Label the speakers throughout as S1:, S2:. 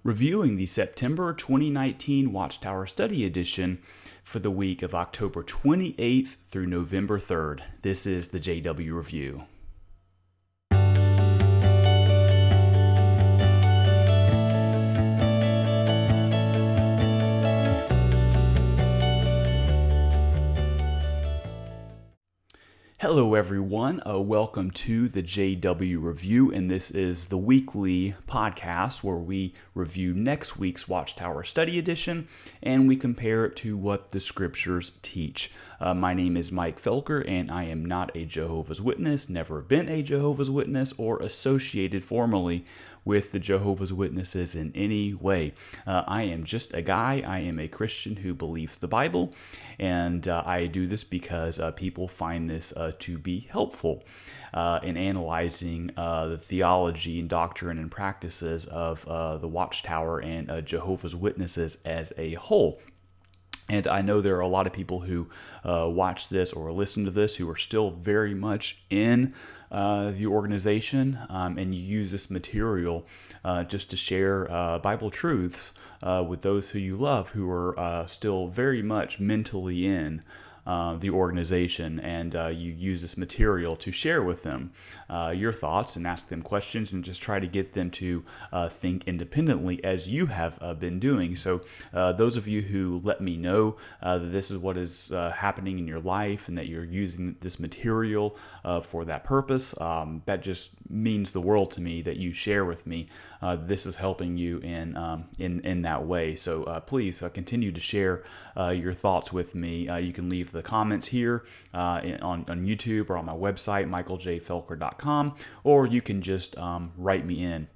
S1: reviewing the September 2019 Watchtower Study Edition for the week of October 28th through November 3rd. This is the JW Review. Hello everyone, welcome to the JW Review, and this is the weekly podcast where we review next week's Watchtower Study Edition and we compare it to what the scriptures teach. My name is Mike Felker and I am not a Jehovah's Witness, never been a Jehovah's Witness or associated formally with the Jehovah's Witnesses in any way. I am just a guy. I am a Christian who believes the Bible, and I do this because people find this to be helpful in analyzing the theology and doctrine and practices of the Watchtower and Jehovah's Witnesses as a whole. And I know there are a lot of people who watch this or listen to this who are still very much in the organization, and you use this material just to share Bible truths with those who you love who are still very much mentally in the organization, and you use this material to share with them your thoughts and ask them questions and just try to get them to think independently as you have been doing. So those of you who let me know that this is what is happening in your life and that you're using this material for that purpose, that just means the world to me that you share with me. This is helping you in that way. So please continue to share your thoughts with me. You can leave the comments here on YouTube or on my website, michaeljfelker.com, or you can just write me in.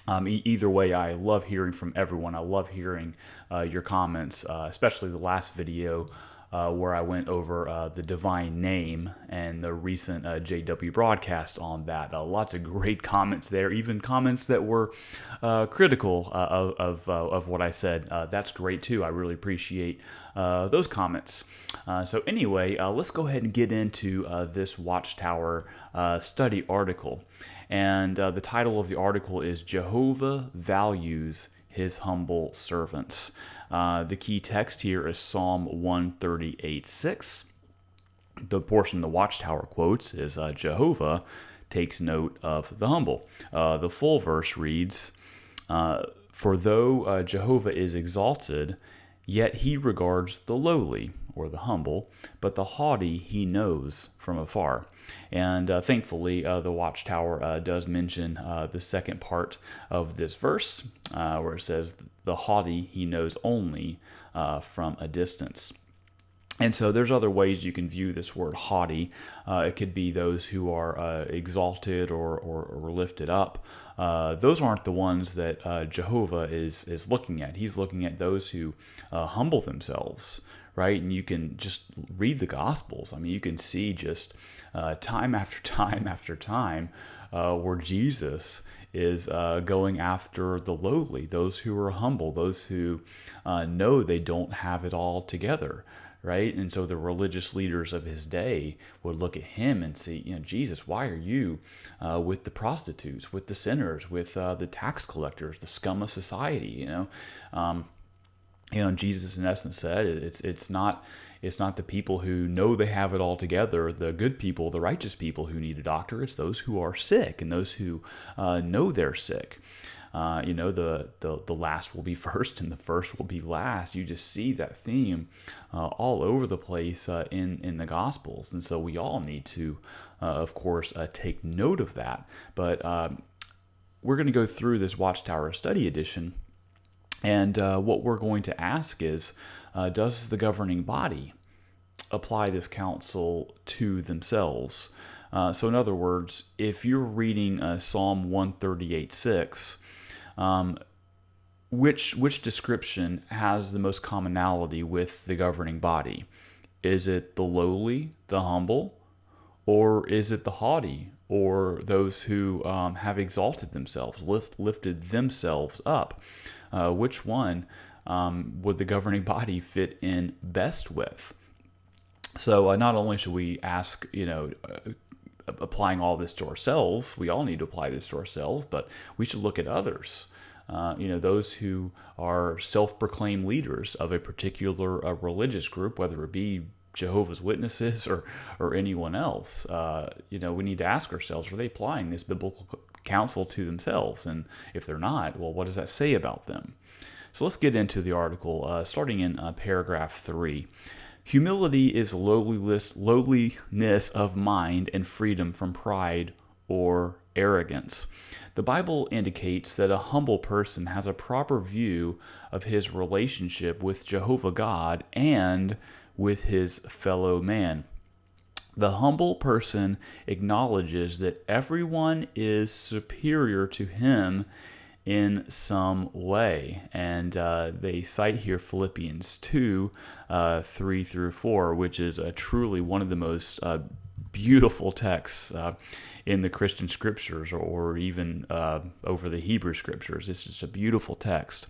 S1: Either way, I love hearing from everyone. I love hearing your comments, especially the last video where I went over the divine name and the recent JW broadcast on that. Lots of great comments there, even comments that were critical of what I said. That's great too. I really appreciate those comments. So anyway, let's go ahead and get into this Watchtower study article. And the title of the article is Jehovah Values His Humble Servants. The key text here is Psalm 138:6. The portion the Watchtower quotes is Jehovah takes note of the humble. The full verse reads, For though Jehovah is exalted, yet he regards the lowly, or the humble, but the haughty he knows from afar. And thankfully, the Watchtower does mention the second part of this verse, where it says, the haughty he knows only from a distance. And so there's other ways you can view this word haughty. It could be those who are exalted or lifted up. Those aren't the ones that Jehovah is looking at. He's looking at those who humble themselves, right? And you can just read the Gospels. I mean, you can see just time after time after time where Jesus is going after the lowly, those who are humble, those who know they don't have it all together. Right? And so the religious leaders of his day would look at him and see, Jesus, why are you with the prostitutes, with the sinners, with the tax collectors, the scum of society? Jesus in essence said it's not the people who know they have it all together, the good people, the righteous people who need a doctor. It's those who are sick and those who know they're sick. The last will be first and the first will be last. You just see that theme all over the place in the Gospels. And so we all need to, of course, take note of that. But we're going to go through this Watchtower Study Edition. And what we're going to ask is, does the governing body apply this counsel to themselves? So in other words, if you're reading Psalm 138:6, which description has the most commonality with the governing body? Is it the lowly, the humble, or is it the haughty, or those who have exalted themselves, lifted themselves up? Which one would the governing body fit in best with? So not only should we ask, applying all this to ourselves, we all need to apply this to ourselves, but we should look at others. those who are self-proclaimed leaders of a particular religious group, whether it be Jehovah's Witnesses or anyone else. We need to ask ourselves, are they applying this biblical counsel to themselves? And if they're not, well, what does that say about them? So let's get into the article, starting in paragraph 3. Humility is lowliness of mind and freedom from pride or arrogance. The Bible indicates that a humble person has a proper view of his relationship with Jehovah God and with his fellow man. The humble person acknowledges that everyone is superior to him in some way. And they cite here Philippians 2, 3 through 4, which is truly one of the most beautiful texts in the Christian scriptures, or even over the Hebrew scriptures. It's just a beautiful text.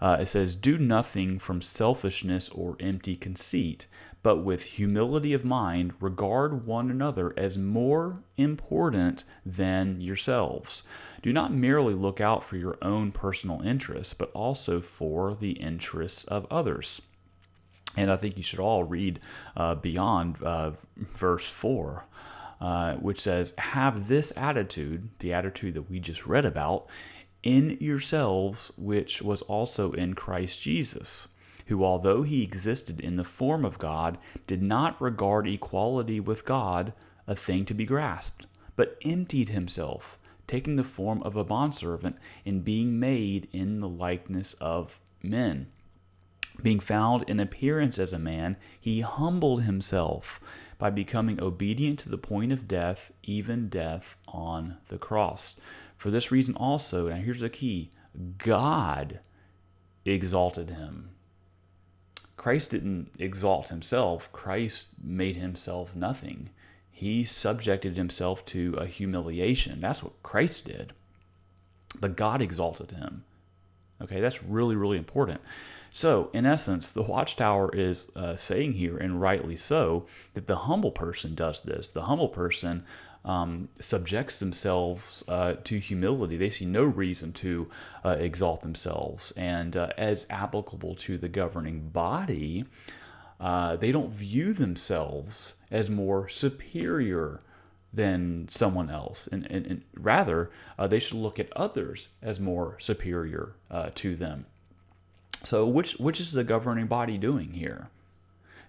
S1: It says, "Do nothing from selfishness or empty conceit, but with humility of mind regard one another as more important than yourselves. Do not merely look out for your own personal interests, but also for the interests of others." And I think you should all read beyond verse 4, which says, "Have this attitude," the attitude that we just read about, "in yourselves, which was also in Christ Jesus, who, although he existed in the form of God, did not regard equality with God a thing to be grasped, but emptied himself, taking the form of a bondservant, and being made in the likeness of men. Being found in appearance as a man, he humbled himself by becoming obedient to the point of death, even death on the cross. For this reason also," now here's the key, "God exalted him." Christ didn't exalt himself. Christ made himself nothing. He subjected himself to a humiliation. That's what Christ did. But God exalted him. Okay, that's really, really important. So, in essence, the Watchtower is saying here, and rightly so, that the humble person does this. The humble person subjects themselves to humility. They see no reason to exalt themselves. And as applicable to the governing body, they don't view themselves as more superior than someone else. And rather, they should look at others as more superior to them. So which is the governing body doing here?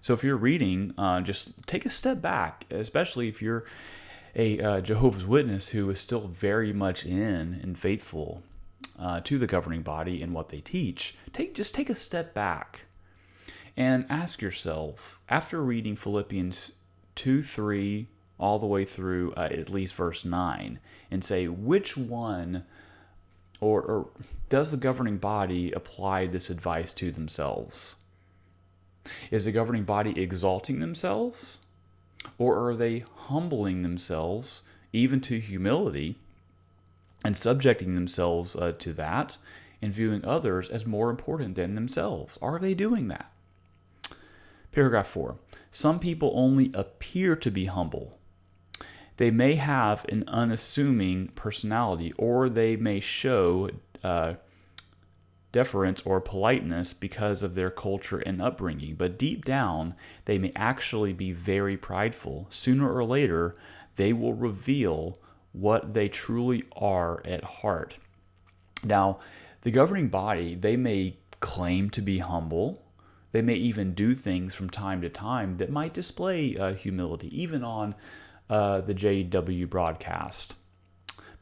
S1: So if you're reading, just take a step back, especially if you're a Jehovah's Witness who is still very much in and faithful to the governing body and what they teach. Just take a step back and ask yourself, after reading Philippians 2, 3, all the way through at least verse 9, and say, which one, or does the governing body apply this advice to themselves? Is the governing body exalting themselves? Or are they humbling themselves, even to humility, and subjecting themselves to that, and viewing others as more important than themselves? Are they doing that? Paragraph 4. Some people only appear to be humble. They may have an unassuming personality, or they may show deference or politeness because of their culture and upbringing, but deep down, they may actually be very prideful. Sooner or later, they will reveal what they truly are at heart. Now, the governing body, they may claim to be humble. They may even do things from time to time that might display humility, even on the JW broadcast.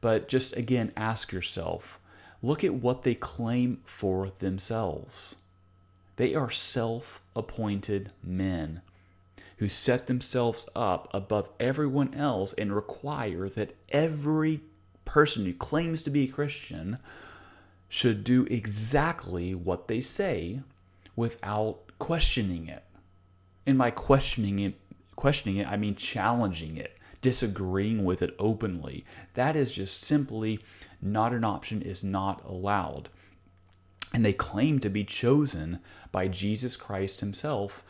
S1: But just again, ask yourself, look at what they claim for themselves. They are self-appointed men who set themselves up above everyone else and require that every person who claims to be a Christian should do exactly what they say without questioning it. And by questioning it, I mean challenging it, disagreeing with it openly. That is just simply not an option, is not allowed. And they claim to be chosen by Jesus Christ himself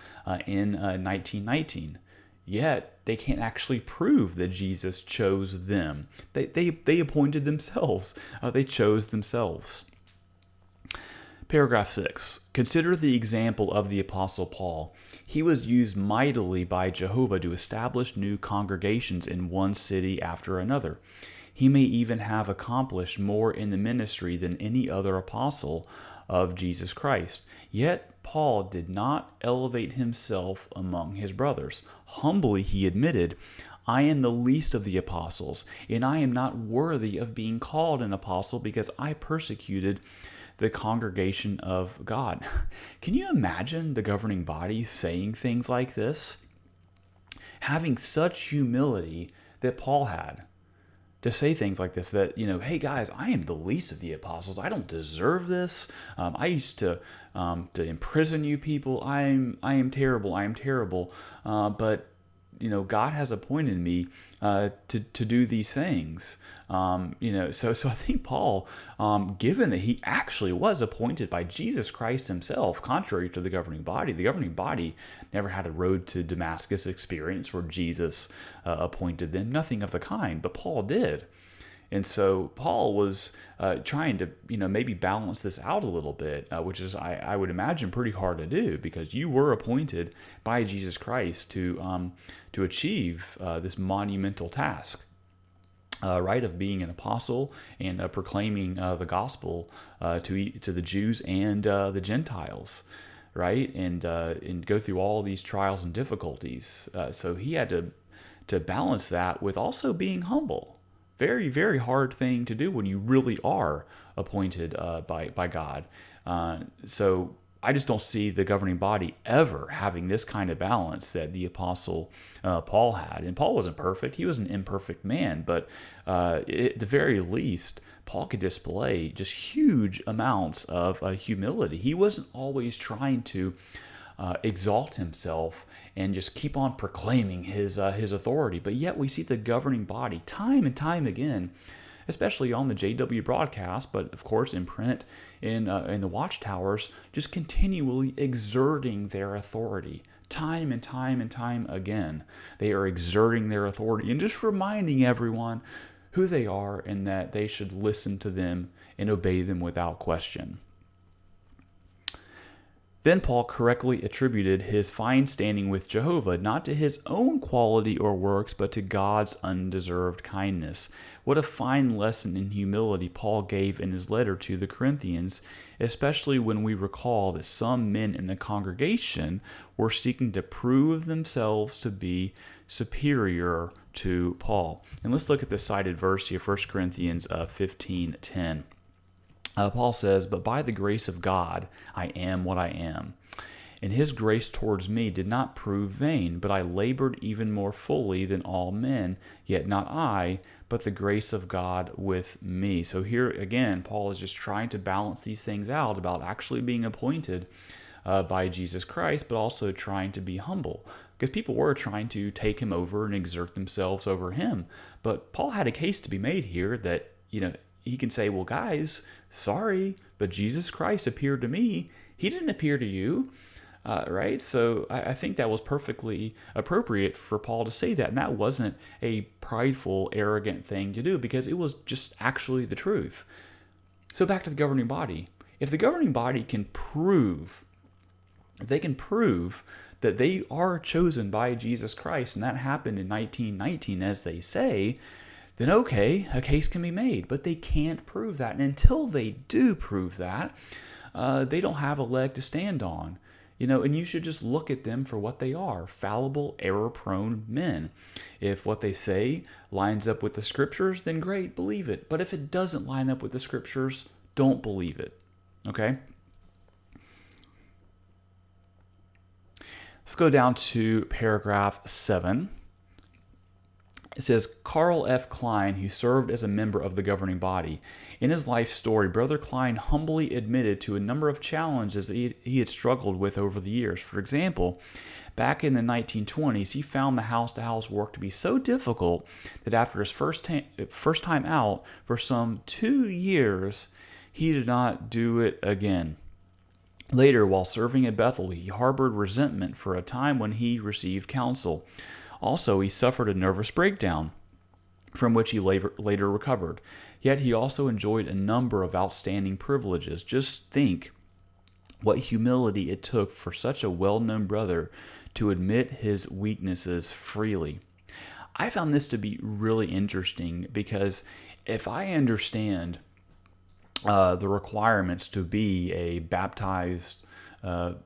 S1: in 1919. Yet they can't actually prove that Jesus chose them. They appointed themselves. They chose themselves. Paragraph 6. Consider the example of the Apostle Paul. He was used mightily by Jehovah to establish new congregations in one city after another. He may even have accomplished more in the ministry than any other apostle of Jesus Christ. Yet Paul did not elevate himself among his brothers. Humbly he admitted, I am the least of the apostles, and I am not worthy of being called an apostle because I persecuted the congregation of God. Can you imagine the governing body saying things like this? Having such humility that Paul had to say things like this, that, hey guys, I am the least of the apostles. I don't deserve this. I used to imprison you people. I am terrible. I am terrible. But God has appointed me to do these things. So I think Paul, given that he actually was appointed by Jesus Christ himself, contrary to the governing body never had a road to Damascus experience where Jesus appointed them, nothing of the kind, but Paul did. And so Paul was trying to, maybe balance this out a little bit, which is, I would imagine, pretty hard to do, because you were appointed by Jesus Christ to achieve this monumental task, right, of being an apostle and proclaiming the gospel to the Jews and the Gentiles, right, and go through all these trials and difficulties. So he had to balance that with also being humble. Very, very hard thing to do when you really are appointed by God. So I just don't see the governing body ever having this kind of balance that the Apostle Paul had. And Paul wasn't perfect. He was an imperfect man. But at the very least, Paul could display just huge amounts of humility. He wasn't always trying to exalt himself and just keep on proclaiming his authority. But yet we see the governing body time and time again, especially on the JW broadcast, but of course in print, in the Watchtowers, just continually exerting their authority. Time and time and time again, they are exerting their authority and just reminding everyone who they are and that they should listen to them and obey them without question. Then Paul correctly attributed his fine standing with Jehovah not to his own quality or works, but to God's undeserved kindness. What a fine lesson in humility Paul gave in his letter to the Corinthians, especially when we recall that some men in the congregation were seeking to prove themselves to be superior to Paul. And let's look at the cited verse here, 1 Corinthians 15:10. Paul says, "But by the grace of God, I am what I am. And his grace towards me did not prove vain, but I labored even more fully than all men, yet not I, but the grace of God with me." So here again, Paul is just trying to balance these things out about actually being appointed by Jesus Christ, but also trying to be humble. Because people were trying to take him over and exert themselves over him. But Paul had a case to be made here that, he can say, well, guys, sorry, but Jesus Christ appeared to me. He didn't appear to you, right? So I think that was perfectly appropriate for Paul to say that. And that wasn't a prideful, arrogant thing to do, because it was just actually the truth. So back to the governing body. If the governing body can prove, if they can prove that they are chosen by Jesus Christ, and that happened in 1919, as they say, then okay, a case can be made. But they can't prove that. And until they do prove that, they don't have a leg to stand on. And you should just look at them for what they are, fallible, error-prone men. If what they say lines up with the Scriptures, then great, believe it. But if it doesn't line up with the Scriptures, don't believe it. Okay? Let's go down to paragraph 7. It says, Carl F. Klein, who served as a member of the governing body. In his life story, Brother Klein humbly admitted to a number of challenges that he had struggled with over the years. For example, back in the 1920s, he found the house-to-house work to be so difficult that after his first time out, for some 2 years, he did not do it again. Later, while serving at Bethel, he harbored resentment for a time when he received counsel. Also, he suffered a nervous breakdown, from which he later recovered. Yet he also enjoyed a number of outstanding privileges. Just think what humility it took for such a well-known brother to admit his weaknesses freely. I found this to be really interesting because if I understand the requirements to be a baptized,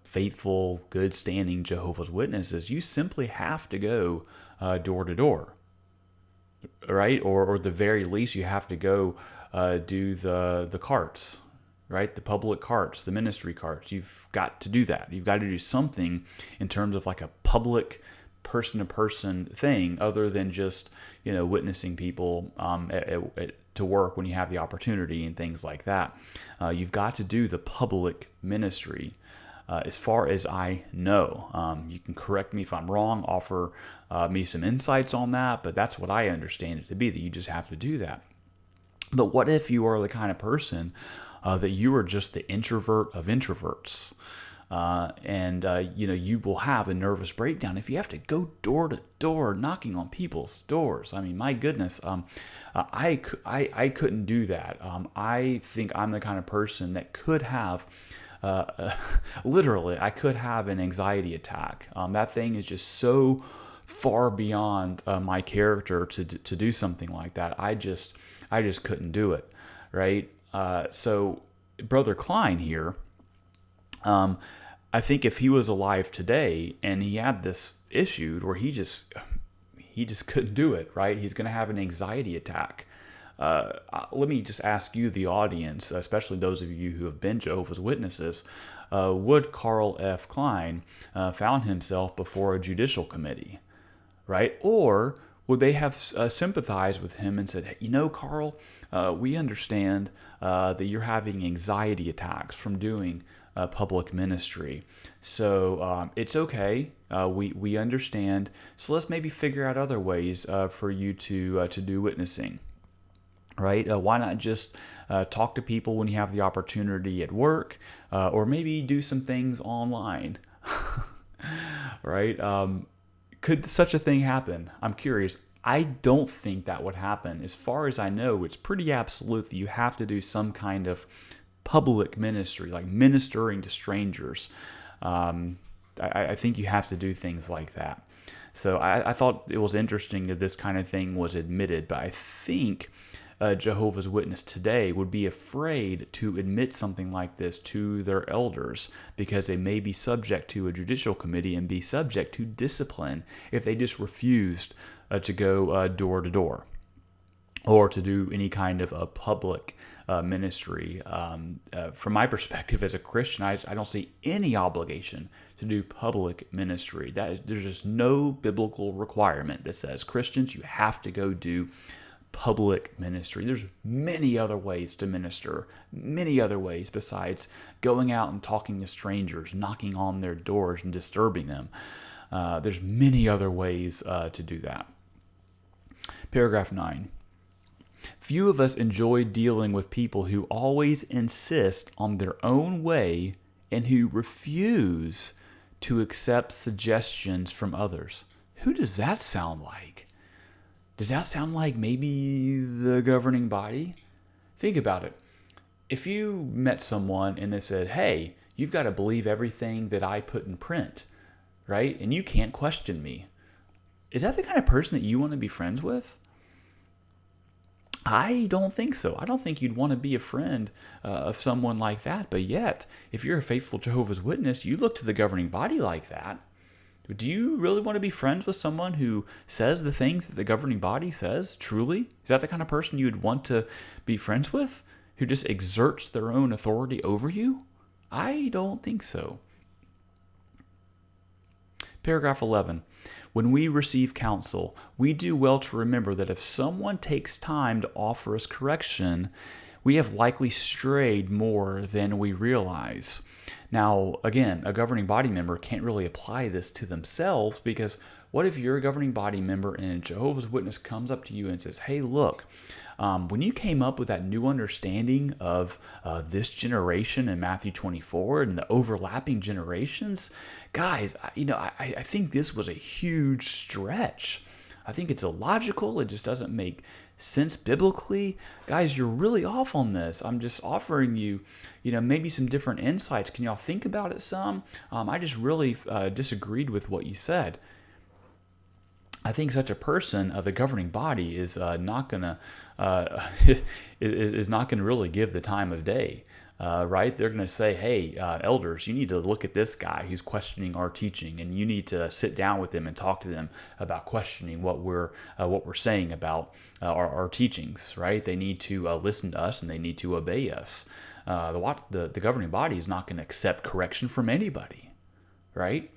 S1: faithful, good standing Jehovah's Witnesses, you simply have to go door to door, right? Or at the very least, you have to go do the carts, right? The public carts, the ministry carts. You've got to do that. You've got to do something in terms of like a public person-to-person thing other than just, witnessing people to work when you have the opportunity and things like that. You've got to do the public ministry. As far as I know, you can correct me if I'm wrong, offer me some insights on that, but that's what I understand it to be, that you just have to do that. But what if you are the kind of person that you are just the introvert of introverts? You will have a nervous breakdown if you have to go door to door knocking on people's doors. I mean, my goodness, I couldn't do that. I think I'm the kind of person that could have, literally, I could have an anxiety attack. That thing is just so far beyond my character to do something like that. I just couldn't do it, right? So Brother Klein here, I think if he was alive today and he had this issue where he just couldn't do it, right? He's going to have an anxiety attack. Let me just ask you, the audience, especially those of you who have been Jehovah's Witnesses, would Carl F. Klein found himself before a judicial committee, right? Or would they have sympathized with him and said, hey, Carl, we understand that you're having anxiety attacks from doing public ministry. So it's okay. We understand. So let's maybe figure out other ways for you to do witnessing. Right? Why not just talk to people when you have the opportunity at work, or maybe do some things online? Right? Could such a thing happen? I'm curious. I don't think that would happen. As far as I know, it's pretty absolute that you have to do some kind of public ministry, like ministering to strangers. I think you have to do things like that. So I thought it was interesting that this kind of thing was admitted, but I think Jehovah's Witness today would be afraid to admit something like this to their elders because they may be subject to a judicial committee and be subject to discipline if they just refused to go door to door or to do any kind of a public ministry. From my perspective as a Christian, I don't see any obligation to do public ministry. There's just no biblical requirement that says, Christians, you have to go do public ministry. There's many other ways to minister, many other ways besides going out and talking to strangers, knocking on their doors and disturbing them. There's many other ways to do that. Paragraph 9. Few of us enjoy dealing with people who always insist on their own way and who refuse to accept suggestions from others. Who does that sound like? Does that sound like maybe the governing body? Think about it. If you met someone and they said, hey, you've got to believe everything that I put in print, right? And you can't question me. Is that the kind of person that you want to be friends with? I don't think so. I don't think you'd want to be a friend of someone like that. But yet, if you're a faithful Jehovah's Witness, you look to the governing body like that. Do you really want to be friends with someone who says the things that the governing body says, truly? Is that the kind of person you would want to be friends with, who just exerts their own authority over you? I don't think so. Paragraph 11. When we receive counsel, we do well to remember that if someone takes time to offer us correction, we have likely strayed more than we realize. Now, again, a governing body member can't really apply this to themselves because what if you're a governing body member and a Jehovah's Witness comes up to you and says, hey, look, when you came up with that new understanding of this generation in Matthew 24 and the overlapping generations, guys, I think this was a huge stretch. I think it's illogical. It just doesn't make sense biblically? Guys, you're really off on this. I'm just offering you, maybe some different insights. Can y'all think about it some? I just really disagreed with what you said. I think such a person, the governing body, is not gonna is not gonna really give the time of day. Right? They're going to say, hey, elders, you need to look at this guy who's questioning our teaching, and you need to sit down with them and talk to them about questioning what we're saying about our teachings. Right? They need to listen to us, and they need to obey us. The governing body is not going to accept correction from anybody. Right?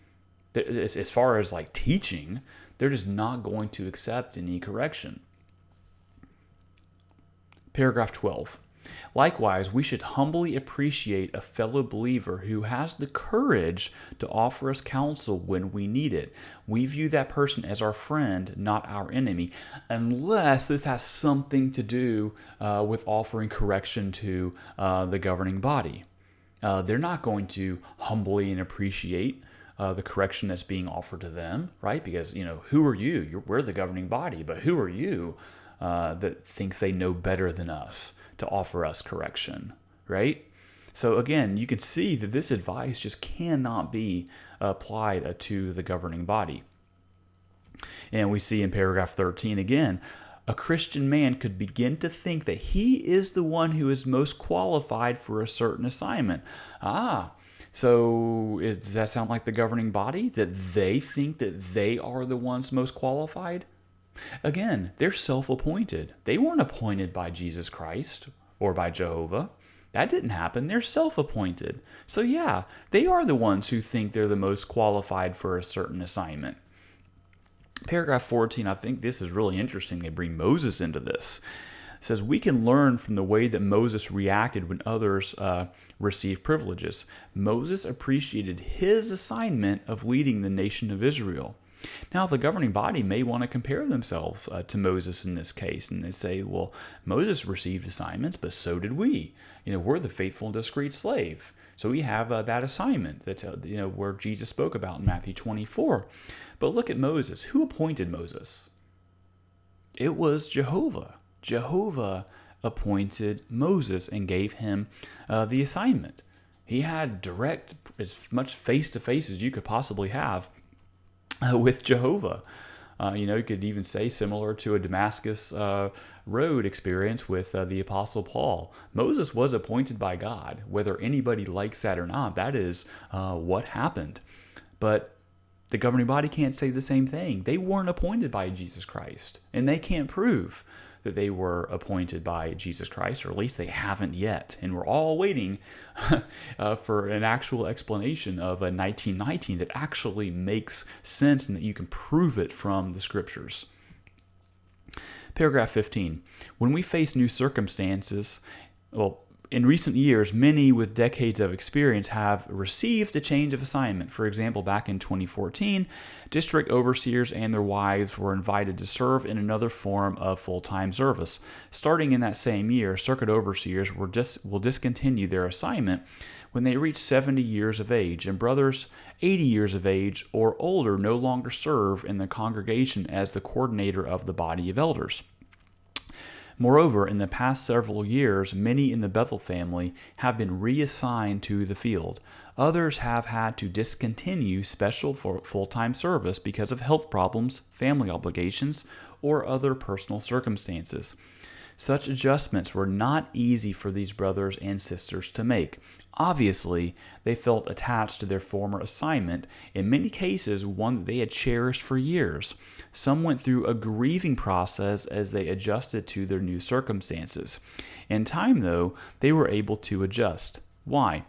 S1: As far as like teaching, they're just not going to accept any correction. Paragraph 12. Likewise, we should humbly appreciate a fellow believer who has the courage to offer us counsel when we need it. We view that person as our friend, not our enemy, unless this has something to do with offering correction to the governing body. They're not going to humbly and appreciate the correction that's being offered to them, right? Because, who are you? We're the governing body, but who are you that thinks they know better than us to offer us correction, right? So again, you can see that this advice just cannot be applied to the governing body. And we see in paragraph 13 again, a Christian man could begin to think that he is the one who is most qualified for a certain assignment. So does that sound like the governing body? That they think that they are the ones most qualified? Again, they're self-appointed. They weren't appointed by Jesus Christ or by Jehovah. That didn't happen. They're self-appointed. So yeah, they are the ones who think they're the most qualified for a certain assignment. Paragraph 14, I think this is really interesting. They bring Moses into this. It says, we can learn from the way that Moses reacted when others received privileges. Moses appreciated his assignment of leading the nation of Israel. Now, the governing body may want to compare themselves to Moses in this case, and they say, well, Moses received assignments, but so did we. We're the faithful and discreet slave. So we have that assignment that where Jesus spoke about in Matthew 24. But look at Moses. Who appointed Moses? It was Jehovah. Jehovah appointed Moses and gave him the assignment. He had direct, as much face-to-face as you could possibly have with Jehovah. You could even say similar to a Damascus road experience with the Apostle Paul. Moses was appointed by God. Whether anybody likes that or not, that is what happened. But the governing body can't say the same thing. They weren't appointed by Jesus Christ, and they can't prove that they were appointed by Jesus Christ, or at least they haven't yet. And we're all waiting for an actual explanation of a 1919 that actually makes sense and that you can prove it from the scriptures. Paragraph 15. When we face new circumstances, in recent years, many with decades of experience have received a change of assignment. For example, back in 2014, district overseers and their wives were invited to serve in another form of full-time service. Starting in that same year, circuit overseers will discontinue their assignment when they reach 70 years of age, and brothers 80 years of age or older no longer serve in the congregation as the coordinator of the body of elders. Moreover, in the past several years, many in the Bethel family have been reassigned to the field. Others have had to discontinue special full-time service because of health problems, family obligations, or other personal circumstances. Such adjustments were not easy for these brothers and sisters to make. Obviously, they felt attached to their former assignment, in many cases one that they had cherished for years. Some went through a grieving process as they adjusted to their new circumstances. In time, though, they were able to adjust. Why?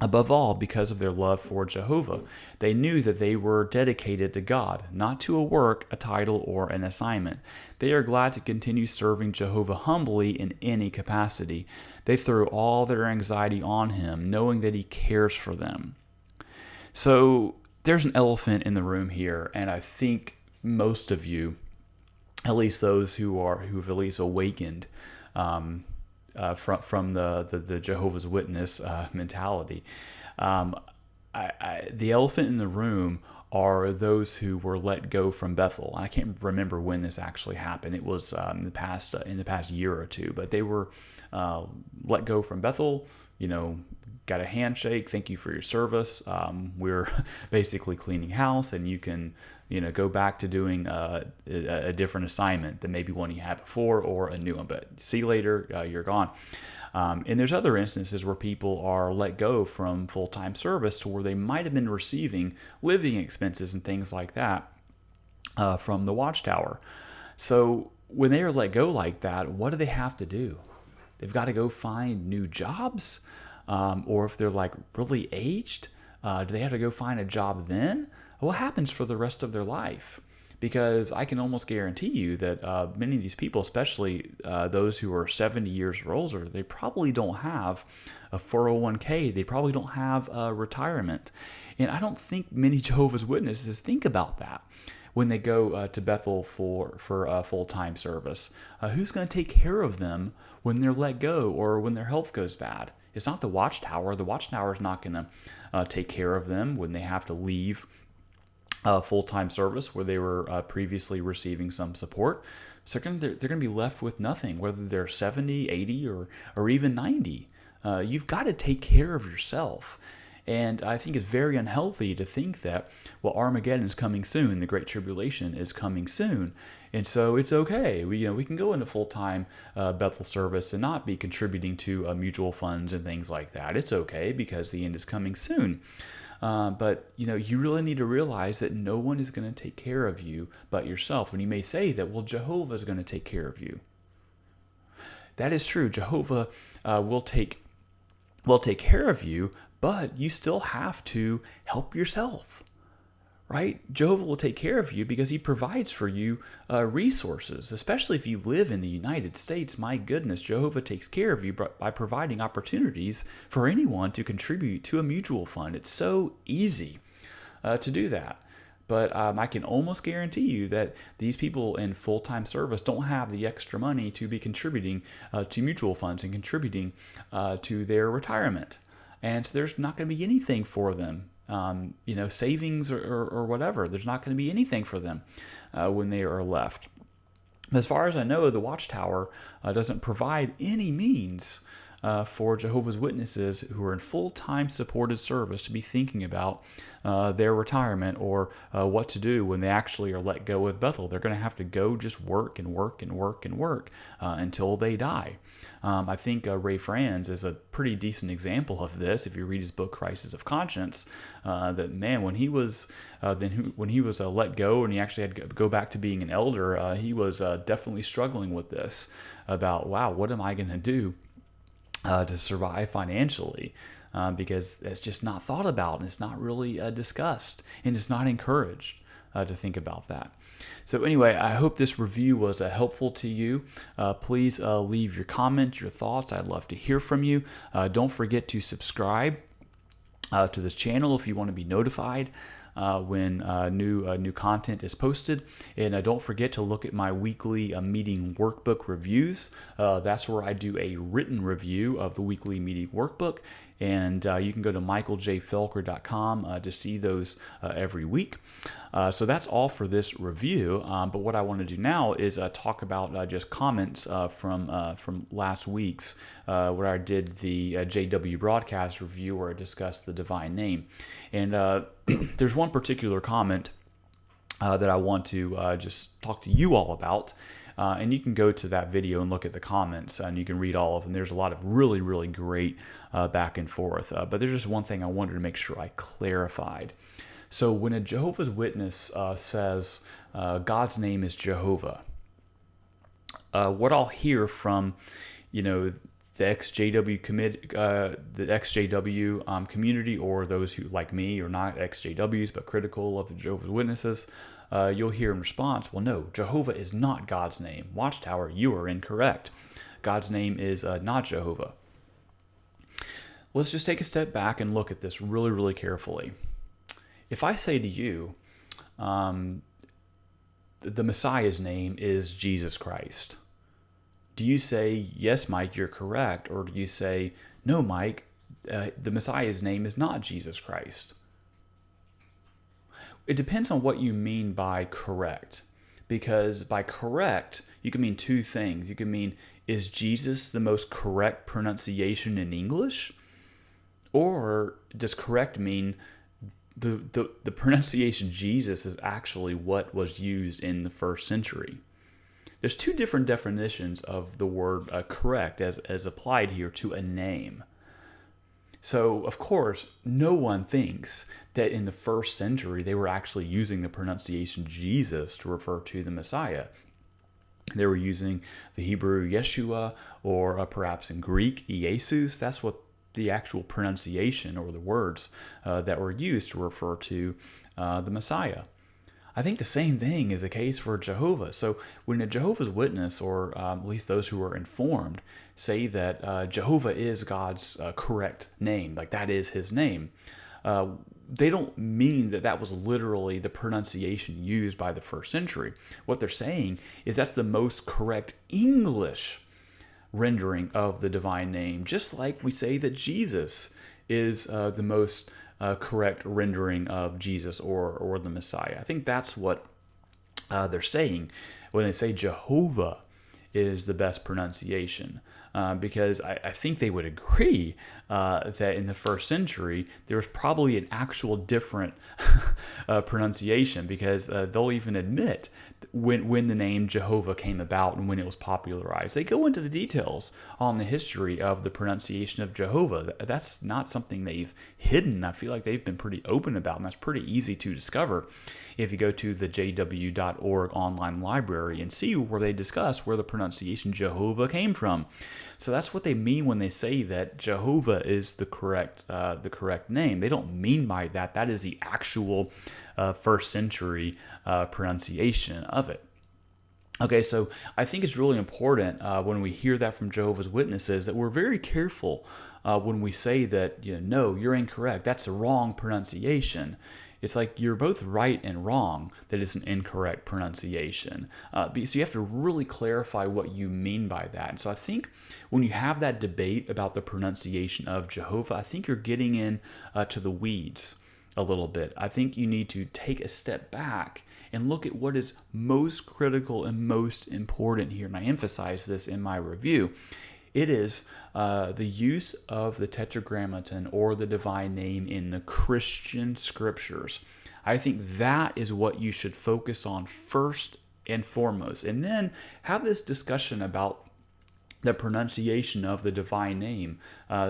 S1: Above all, because of their love for Jehovah. They knew that they were dedicated to God, not to a work, a title, or an assignment. They are glad to continue serving Jehovah humbly in any capacity. They throw all their anxiety on Him, knowing that He cares for them. So there's an elephant in the room here, and I think most of you, at least those who've at least awakened from the Jehovah's Witness mentality. The elephant in the room are those who were let go from Bethel. I can't remember when this actually happened. It was in the past year or two, but they were let go from Bethel. Got a handshake. Thank you for your service. We're basically cleaning house, and you can go back to doing a different assignment than maybe one you had before, or a new one. But see you later. You're gone. And there's other instances where people are let go from full-time service to where they might have been receiving living expenses and things like that from the Watchtower. So when they are let go like that, what do they have to do? They've got to go find new jobs, or if they're like really aged, do they have to go find a job then? What happens for the rest of their life? Because I can almost guarantee you that many of these people, especially those who are 70 years or older, they probably don't have a 401k. They probably don't have a retirement. And I don't think many Jehovah's Witnesses think about that when they go to Bethel for full-time service. Who's going to take care of them when they're let go or when their health goes bad? It's not the Watchtower. The Watchtower is not going to take care of them when they have to leave full-time service where they were previously receiving some support. So they're going to be left with nothing, whether they're 70, 80, or even 90. You've got to take care of yourself. And I think it's very unhealthy to think that, well, Armageddon is coming soon, the Great Tribulation is coming soon, and so it's okay. We can go into full-time Bethel service and not be contributing to mutual funds and things like that. It's okay because the end is coming soon. But you really need to realize that no one is going to take care of you but yourself. And you may say that, well, Jehovah is going to take care of you. That is true. Jehovah will take care of you, but you still have to help yourself, right? Jehovah will take care of you because he provides for you resources, especially if you live in the United States. My goodness, Jehovah takes care of you by providing opportunities for anyone to contribute to a mutual fund. It's so easy to do that. But I can almost guarantee you that these people in full-time service don't have the extra money to be contributing to mutual funds and contributing to their retirement. And so there's not going to be anything for them, savings or whatever. There's not going to be anything for them when they are left. As far as I know, the Watchtower doesn't provide any means for Jehovah's Witnesses who are in full-time supported service to be thinking about their retirement or what to do when they actually are let go with Bethel. They're going to have to go just work and work and work and work until they die. I think Ray Franz is a pretty decent example of this. If you read his book Crisis of Conscience, that man, when he was let go and he actually had to go back to being an elder, he was definitely struggling with this about, wow, what am I going to do to survive financially? Because it's just not thought about, and it's not really discussed, and it's not encouraged to think about that. So anyway, I hope this review was helpful to you. Please leave your comments, your thoughts. I'd love to hear from you. Don't forget to subscribe to this channel if you want to be notified when new content is posted. And don't forget to look at my weekly meeting workbook reviews. That's where I do a written review of the weekly meeting workbook. And you can go to michaeljfelker.com to see those every week. So that's all for this review. But what I want to do now is talk about just comments from last week's where I did the JW broadcast review where I discussed the divine name. And there's one particular comment that I want to just talk to you all about. And you can go to that video and look at the comments, and you can read all of them. There's a lot of really, really great back and forth. But there's just one thing I wanted to make sure I clarified. So when a Jehovah's Witness says God's name is Jehovah, what I'll hear from, the XJW community, or those who, like me, are not XJWs but critical of the Jehovah's Witnesses, you'll hear in response, well, no, Jehovah is not God's name. Watchtower, you are incorrect. God's name is not Jehovah. Let's just take a step back and look at this really, really carefully. If I say to you, the Messiah's name is Jesus Christ, do you say, yes, Mike, you're correct? Or do you say, no, Mike, the Messiah's name is not Jesus Christ? It depends on what you mean by correct. Because by correct, you can mean two things. You can mean, is Jesus the most correct pronunciation in English? Or does correct mean the pronunciation Jesus is actually what was used in the first century? There's two different definitions of the word correct as applied here to a name. So, of course, no one thinks that in the first century they were actually using the pronunciation Jesus to refer to the Messiah. They were using the Hebrew Yeshua, or perhaps in Greek, Iesus. That's what the actual pronunciation or the words that were used to refer to the Messiah. I think the same thing is the case for Jehovah. So when a Jehovah's Witness, or at least those who are informed, say that Jehovah is God's correct name, like that is his name, they don't mean that that was literally the pronunciation used by the first century. What they're saying is that's the most correct English rendering of the divine name, just like we say that Jesus is the most correct rendering of Jesus or the Messiah. I think that's what they're saying when they say Jehovah is the best pronunciation. Because I think they would agree that in the first century, there was probably an actual different pronunciation, because they'll even admit when the name Jehovah came about and when it was popularized. They go into the details on the history of the pronunciation of Jehovah. That's not something they've hidden. I feel like they've been pretty open about, and that's pretty easy to discover if you go to the jw.org online library and see where they discuss where the pronunciation Jehovah came from. So that's what they mean when they say that Jehovah is the correct name. They don't mean by that that is the actual first century pronunciation of it. Okay, so I think it's really important when we hear that from Jehovah's Witnesses that we're very careful when we say that, no, you're incorrect. That's a wrong pronunciation. It's like you're both right and wrong that it's an incorrect pronunciation. So you have to really clarify what you mean by that. And so I think when you have that debate about the pronunciation of Jehovah, I think you're getting in to the weeds a little bit. I think you need to take a step back and look at what is most critical and most important here. And I emphasize this in my review. It is the use of the Tetragrammaton or the divine name in the Christian scriptures. I think that is what you should focus on first and foremost. And then have this discussion about the pronunciation of the divine name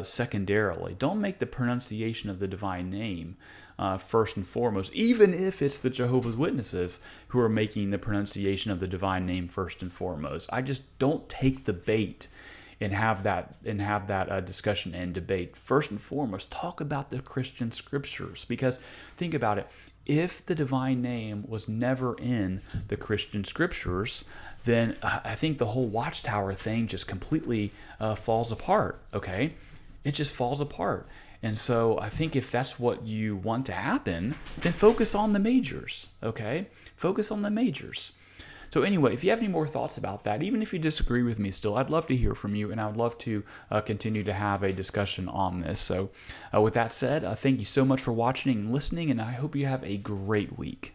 S1: secondarily. Don't make the pronunciation of the divine name first and foremost, even if it's the Jehovah's Witnesses who are making the pronunciation of the divine name first and foremost. I just don't take the bait and have that discussion and debate. First and foremost, talk about the Christian scriptures, because think about it. If the divine name was never in the Christian scriptures, then I think the whole Watchtower thing just completely falls apart, okay? It just falls apart. And so I think if that's what you want to happen, then focus on the majors, okay? Focus on the majors. So anyway, if you have any more thoughts about that, even if you disagree with me still, I'd love to hear from you, and I would love to continue to have a discussion on this. So with that said, thank you so much for watching and listening, and I hope you have a great week.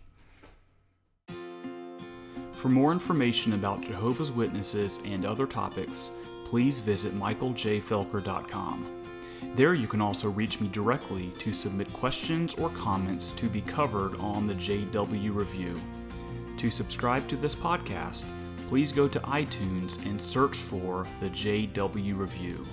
S1: For more information about Jehovah's Witnesses and other topics, please visit michaeljfelker.com. There you can also reach me directly to submit questions or comments to be covered on the JW Review. To subscribe to this podcast, please go to iTunes and search for the JW Review.